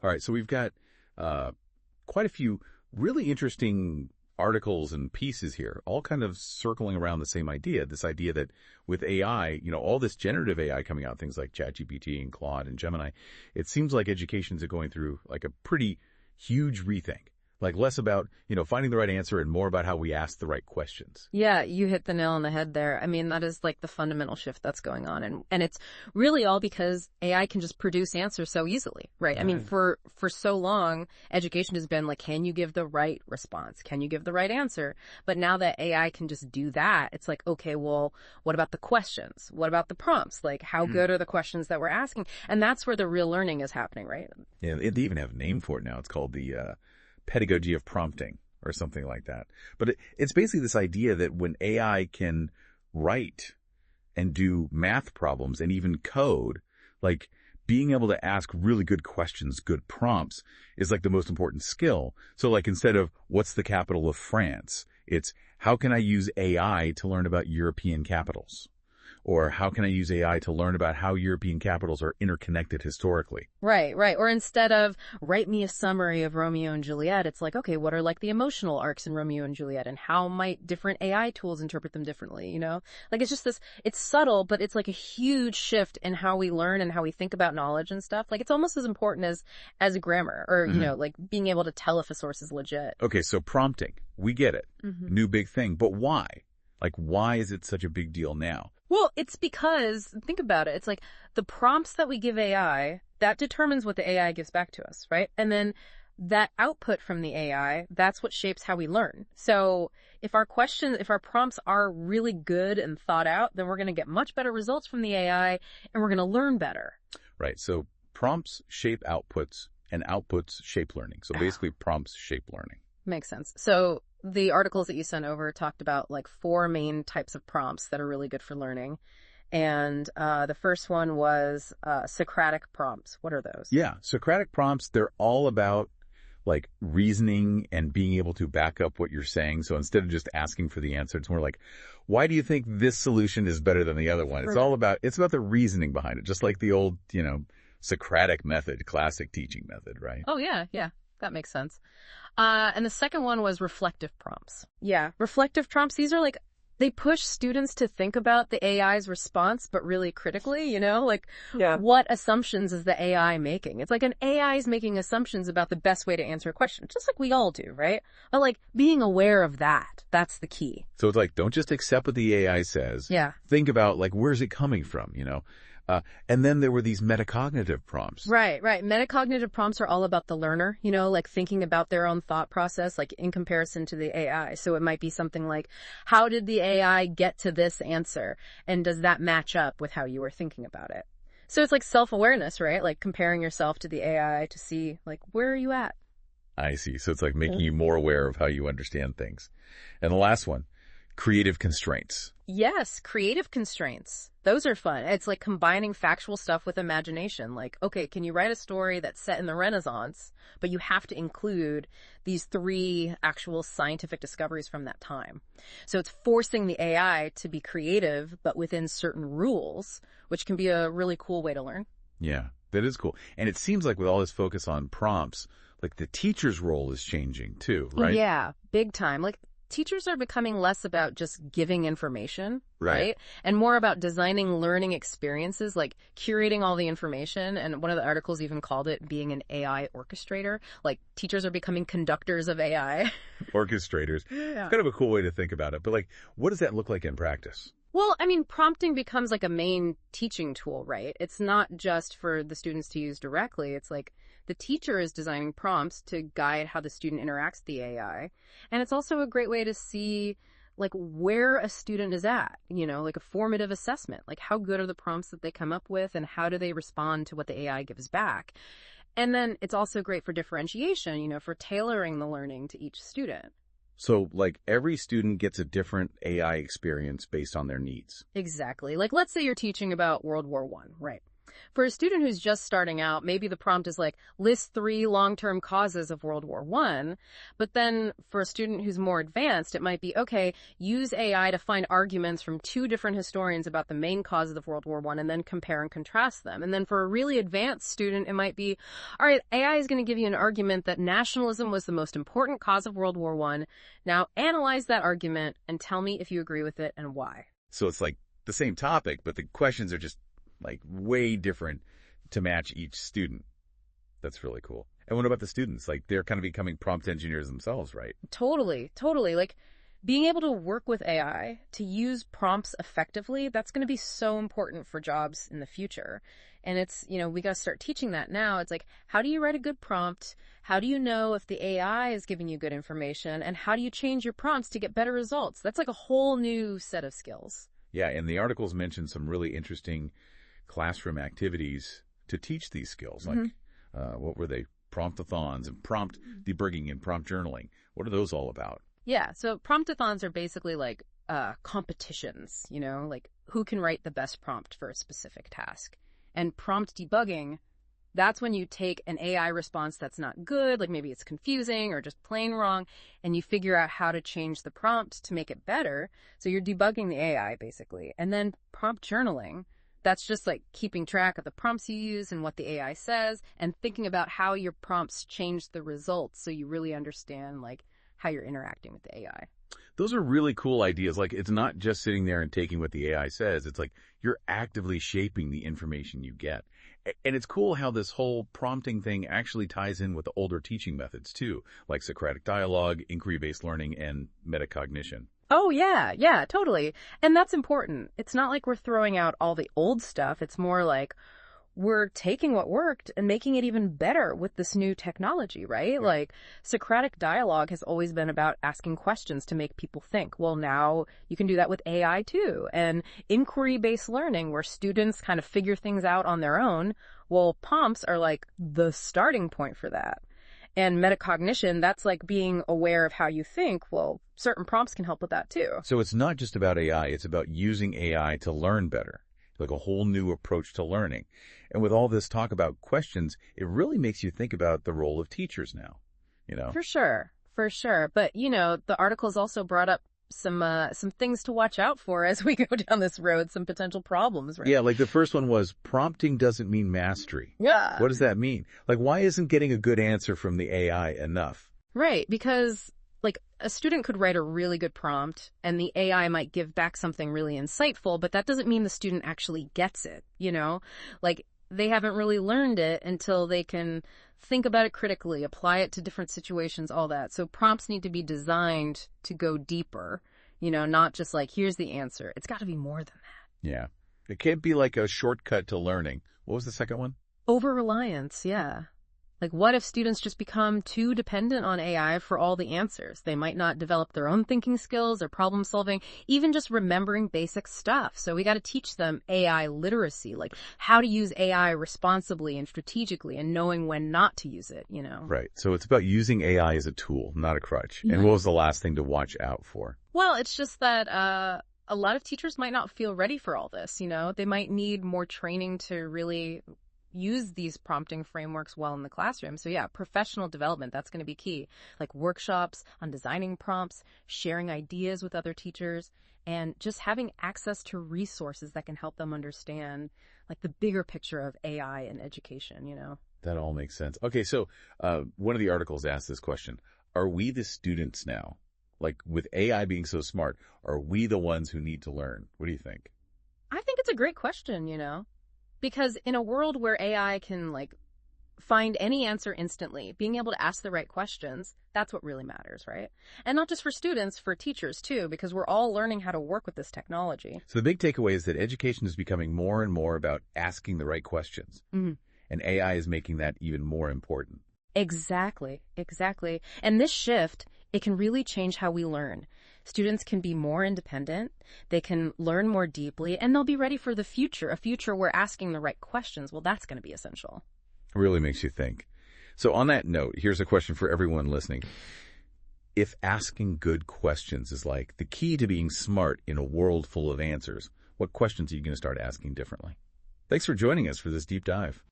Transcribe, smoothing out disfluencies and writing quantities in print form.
All right, so we've got quite a few really interesting articles and pieces here, all kind of circling around the same idea, this idea that with AI, all this generative AI coming out, things like ChatGPT and Claude and Gemini, it seems like educations are going through like a pretty huge rethink. Like less about, finding the right answer and more about how we ask the right questions. Yeah, you hit the nail on the head there. I mean, that is like the fundamental shift that's going on. And it's really all because AI can just produce answers so easily, right? I mean, for so long, education has been like, can you give the right response? Can you give the right answer? But now that AI can just do that, it's like, okay, well, what about the questions? What about the prompts? Like, how good are the questions that we're asking? And that's where the real learning is happening, right? Yeah, they even have a name for it now. It's called the Pedagogy of Prompting or something like that. But it's basically this idea that when AI can write and do math problems and even code, like being able to ask really good questions, good prompts is like the most important skill. So like instead of what's the capital of France, it's how can I use AI to learn about European capitals? Or how can I use AI to learn about how European capitals are interconnected historically? Right, right. Or instead of write me a summary of Romeo and Juliet, it's like, okay, what are like the emotional arcs in Romeo and Juliet and how might different AI tools interpret them differently, Like it's just this, it's subtle, but it's like a huge shift in how we learn and how we think about knowledge and stuff. Like it's almost as important as grammar or, like being able to tell if a source is legit. Okay, so prompting, we get it. New big thing, but why? Like why is it such a big deal now? Well, it's because, think about it, it's like the prompts that we give AI, that determines what the AI gives back to us, right? And then that output from the AI, that's what shapes how we learn. So if our prompts are really good and thought out, then we're going to get much better results from the AI and we're going to learn better. Right. So prompts shape outputs and outputs shape learning. So basically prompts shape learning. Makes sense. So the articles that you sent over talked about like 4 main types of prompts that are really good for learning. And the first one was Socratic prompts. What are those? Yeah. Socratic prompts, they're all about like reasoning and being able to back up what you're saying. So instead of just asking for the answer, it's more like, why do you think this solution is better than the other one? It's about the reasoning behind it. Just like the old, Socratic method, classic teaching method, right? Oh, yeah. Yeah. That makes sense. And the second one was reflective prompts. Yeah. Reflective prompts, these are like, they push students to think about the AI's response, but really critically, what assumptions is the AI making? It's like an AI is making assumptions about the best way to answer a question, just like we all do, right? But like being aware of that, that's the key. So it's like, don't just accept what the AI says. Yeah. Think about like, where's it coming from, and then there were these metacognitive prompts. Right, right. Metacognitive prompts are all about the learner, like thinking about their own thought process, like in comparison to the AI. So it might be something like, how did the AI get to this answer? And does that match up with how you were thinking about it? So it's like self-awareness, right? Like comparing yourself to the AI to see, like, where are you at? I see. So it's like making you more aware of how you understand things. And the last one, creative constraints. Yes, creative constraints. Those are fun. It's like combining factual stuff with imagination. Like, okay, can you write a story that's set in the Renaissance, but you have to include these 3 actual scientific discoveries from that time. So it's forcing the AI to be creative, but within certain rules, which can be a really cool way to learn. Yeah, that is cool. And it seems like with all this focus on prompts, like the teacher's role is changing too, right? Yeah, big time. Like, teachers are becoming less about just giving information, right? And more about designing learning experiences, like curating all the information. And one of the articles even called it being an AI orchestrator. Like teachers are becoming conductors of AI. Orchestrators. Yeah. It's kind of a cool way to think about it. But like, what does that look like in practice? Well, I mean, prompting becomes like a main teaching tool, right? It's not just for the students to use directly. It's like the teacher is designing prompts to guide how the student interacts with the AI. And it's also a great way to see like where a student is at, like a formative assessment, like how good are the prompts that they come up with and how do they respond to what the AI gives back. And then it's also great for differentiation, for tailoring the learning to each student. So like every student gets a different AI experience based on their needs. Exactly. Like let's say you're teaching about World War I, right? For a student who's just starting out, maybe the prompt is like, list 3 long-term causes of World War I. But then for a student who's more advanced, it might be, okay, use AI to find arguments from 2 different historians about the main causes of World War I and then compare and contrast them. And then for a really advanced student, it might be, all right, AI is going to give you an argument that nationalism was the most important cause of World War I. Now analyze that argument and tell me if you agree with it and why. So it's like the same topic, but the questions are just like way different to match each student. That's really cool. And what about the students? Like they're kind of becoming prompt engineers themselves, right? Totally, totally. Like being able to work with AI to use prompts effectively, that's going to be so important for jobs in the future. And it's, we got to start teaching that now. It's like, how do you write a good prompt? How do you know if the AI is giving you good information? And how do you change your prompts to get better results? That's like a whole new set of skills. Yeah, and the articles mentioned some really interesting classroom activities to teach these skills. Like, what were they? Promptathons and prompt debugging and prompt journaling. What are those all about? Yeah, so promptathons are basically like competitions, like who can write the best prompt for a specific task. And prompt debugging, that's when you take an AI response that's not good, like maybe it's confusing or just plain wrong, and you figure out how to change the prompt to make it better. So you're debugging the AI, basically. And then prompt journaling, that's just like keeping track of the prompts you use and what the AI says and thinking about how your prompts change the results so you really understand like how you're interacting with the AI. Those are really cool ideas. Like, it's not just sitting there and taking what the AI says. It's like you're actively shaping the information you get. And it's cool how this whole prompting thing actually ties in with the older teaching methods too, like Socratic dialogue, inquiry-based learning, and metacognition. Oh, yeah, totally. And that's important. It's not like we're throwing out all the old stuff. It's more like we're taking what worked and making it even better with this new technology, right? Yeah. Like Socratic dialogue has always been about asking questions to make people think. Well, now you can do that with AI too. And inquiry-based learning, where students kind of figure things out on their own. Well, prompts are like the starting point for that. And metacognition, that's like being aware of how you think. Well, certain prompts can help with that too. So it's not just about AI, it's about using AI to learn better, like a whole new approach to learning. And with all this talk about questions, it really makes you think about the role of teachers now, For sure. But, the articles also brought up some things to watch out for as we go down this road, some potential problems, right? Yeah, like the first one was prompting doesn't mean mastery. Yeah. What does that mean? Like, why isn't getting a good answer from the AI enough? Right, because like a student could write a really good prompt and the AI might give back something really insightful, but that doesn't mean the student actually gets it, Like they haven't really learned it until they can think about it critically, apply it to different situations, all that. So prompts need to be designed to go deeper, not just like, here's the answer. It's got to be more than that. Yeah. It can't be like a shortcut to learning. What was the second one? Over-reliance, yeah. Like, what if students just become too dependent on AI for all the answers? They might not develop their own thinking skills or problem solving, even just remembering basic stuff. So we got to teach them AI literacy, like how to use AI responsibly and strategically and knowing when not to use it, Right. So it's about using AI as a tool, not a crutch. And what was the last thing to watch out for? Well, it's just that a lot of teachers might not feel ready for all this, They might need more training to really use these prompting frameworks well in the classroom. So yeah, professional development, that's going to be key. Like workshops on designing prompts, sharing ideas with other teachers, and just having access to resources that can help them understand like the bigger picture of AI in education, That all makes sense. Okay, so one of the articles asked this question. Are we the students now? Like with AI being so smart, are we the ones who need to learn? What do you think? I think it's a great question, Because in a world where AI can like find any answer instantly, being able to ask the right questions, that's what really matters, right? And not just for students, for teachers too, because we're all learning how to work with this technology. So the big takeaway is that education is becoming more and more about asking the right questions. Mm-hmm. And AI is making that even more important. Exactly. And this shift, it can really change how we learn. Students can be more independent, they can learn more deeply, and they'll be ready for the future, a future where asking the right questions, well, that's going to be essential. It really makes you think. So on that note, here's a question for everyone listening. If asking good questions is like the key to being smart in a world full of answers, what questions are you going to start asking differently? Thanks for joining us for this deep dive.